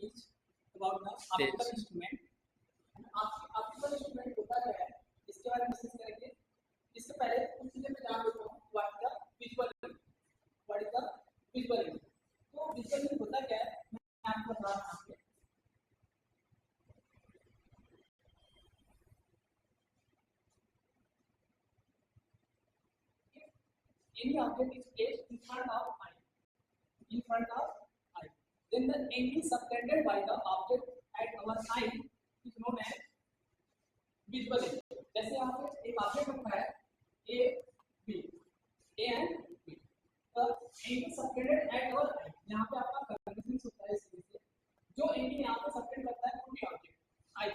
is about the optical instrument. Optical instrument होता क्या है इसके बारे में डिस्कस करेंगे। इससे पहले कुछ चीजें मैं जान लेता हूँ। What is the visual image, what is the visual image. तो विजुअल इमेज होता क्या है मैं आपको बता रहा हूँ। Any object is placed in front of eye, in front of eye, then the angle subtended by the object at our eye is known as visual image. जैसे यहाँ पे एक ऑब्जेक्ट रखा है A, B, A and B, the angle subtended at our eye, यहाँ पे आपका condition होता है इसके से जो एंगल यहाँ पे सबटेंड करता है कोई ऑब्जेक्ट आई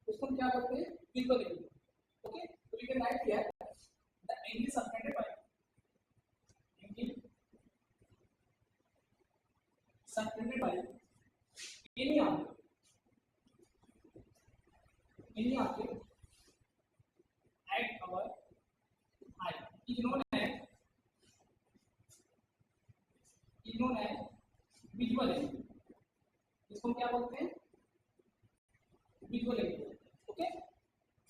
उसको हम क्या करते हैं विजुअल इमेज। ओके, तो we can write here the angle subtended by subtended by any object at our eye is known as visual image। इसको हम क्या बोलते हैं विजुअल इमेज। ओके,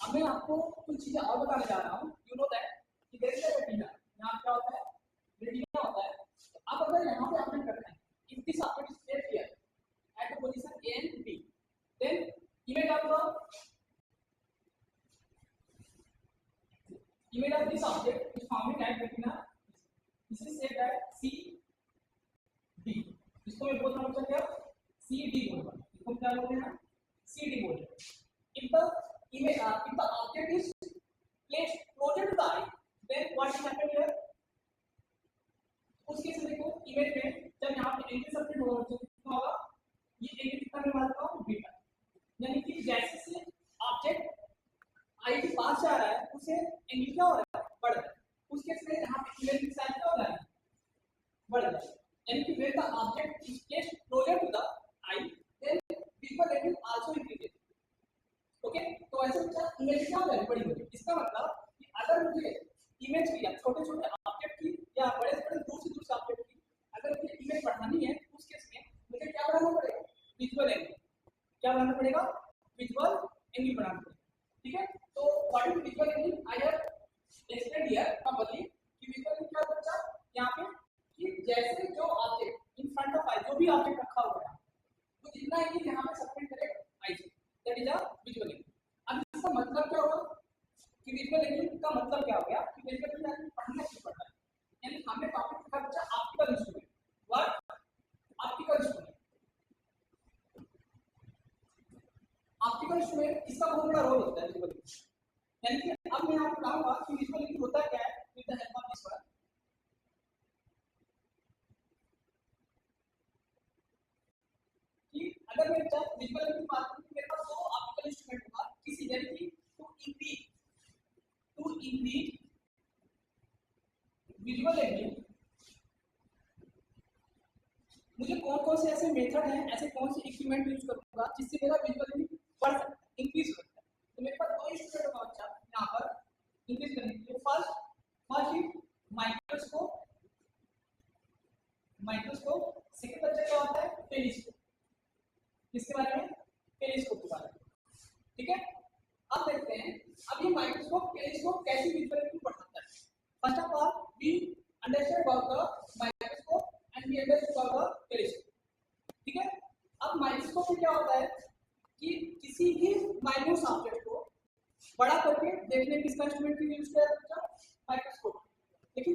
अब मैं आपको कुछ चीजें और बताने जा रहा हूँ। यू नो दैट कि देयर इज अ रेटिना, यहाँ क्या होता है रेटिना होता है। तो अब अगर यहाँ पे आपने करना है if this object is placed here at the position A and B, then image of this object is forming at retina. This is said that CD। इसको मैं बोलता हूँ क्या CD बोलूँगा, इसको क्या बोलते हैं CD बोलते हैं। If the object is placed closer to the eye, then what will happen here? उस केस में देखो इमेज में जब यहाँ पे एंगल सबटेंड होगा तो कितना होगा ये एंगल कितना मैं मानता हूँ बीटा, यानी कि जैसे से ऑब्जेक्ट आई के पास जा रहा है उसे एंगल क्या हो रहा है बढ़ रहा है। उस केस में यहाँ पे इमेज की साइज क्या हो रहा है बढ़ रहा है, यानी कि when the object is placed closer to the eye then visual angle also increases। Okay, तो ऐसे में इमेज क्या हो रहा है बड़ी हो रही है। इसका मतलब कि अगर मुझे इमेज की या छोटे छोटे ऑब्जेक्ट की या बड़े बड़े दूर से ऑब्जेक्ट की अगर मुझे इमेज बढ़ानी है उस केस में मुझे क्या बढ़ाना पड़ेगा विजुअल एंगल। क्या बढ़ाना पड़ेगा विजुअल एंगल बढ़ाना पड़ेगा। ठीक है, तो what is visual angle I have explained here properly कि विजुअल एंगल क्या होता है यहाँ पे कि जैसे जो ऑब्जेक्ट इन फ्रंट ऑफ आई जो भी ऑब्जेक्ट रखा हुआ है वो जितना एंगल यहाँ पे सबटेंड करेगा I say that is a visual angle. अब इसका मतलब क्या होगा कि विजुअल एंगल का मतलब क्या हो गया कि विजुअल एंगल पढ़ना क्यों पड़ता है, यानी हमने टॉपिक रखा बच्चा optical instrument. What optical instrument, optical instrument इसका बहुत बड़ा रोल होता है विजुअल एंगल। यानी कि अब मैं आपको बताऊंगा कि विजुअल एंगल होता क्या है with the help of this word. कि अगर मैं जब विजुअल एंगल की बात करूं तो मेरे पास दो ऑप्टिकल इंस्ट्रूमेंट होगा किसी यानी कि टू इंक्रीज विजुअल एंगल। मुझे कौन कौन से ऐसे मेथड हैं, ऐसे कौन से इक्विपमेंट यूज करूंगा जिससे मेरा विजुअल एंगल बढ़ सकता है इंक्रीज हो सकता है। तो मेरे पास दो इंस्ट्रूमेंट होगा अच्छा यहाँ पर इंक्रीज करने के लिए। फर्स्ट इज माइक्रोस्कोप, सेकंड बच्चा क्या होता है टेलीस्कोप। किसके बारे में टेलीस्कोप के बारे में। ठीक है, अब देखते हैं अब ये माइक्रोस्कोप टेलीस्कोप कैसे विजुअल एंगल बढ़ सकता है। First of all, we understand about the microscope and we understand about the telescope। ठीक है, अब माइक्रोस्कोप में क्या होता है कि किसी भी माइन्यूट ऑब्जेक्ट को बड़ा करके देखने किसका इंस्ट्रूमेंट यूज किया जाता है माइक्रोस्कोप। लेकिन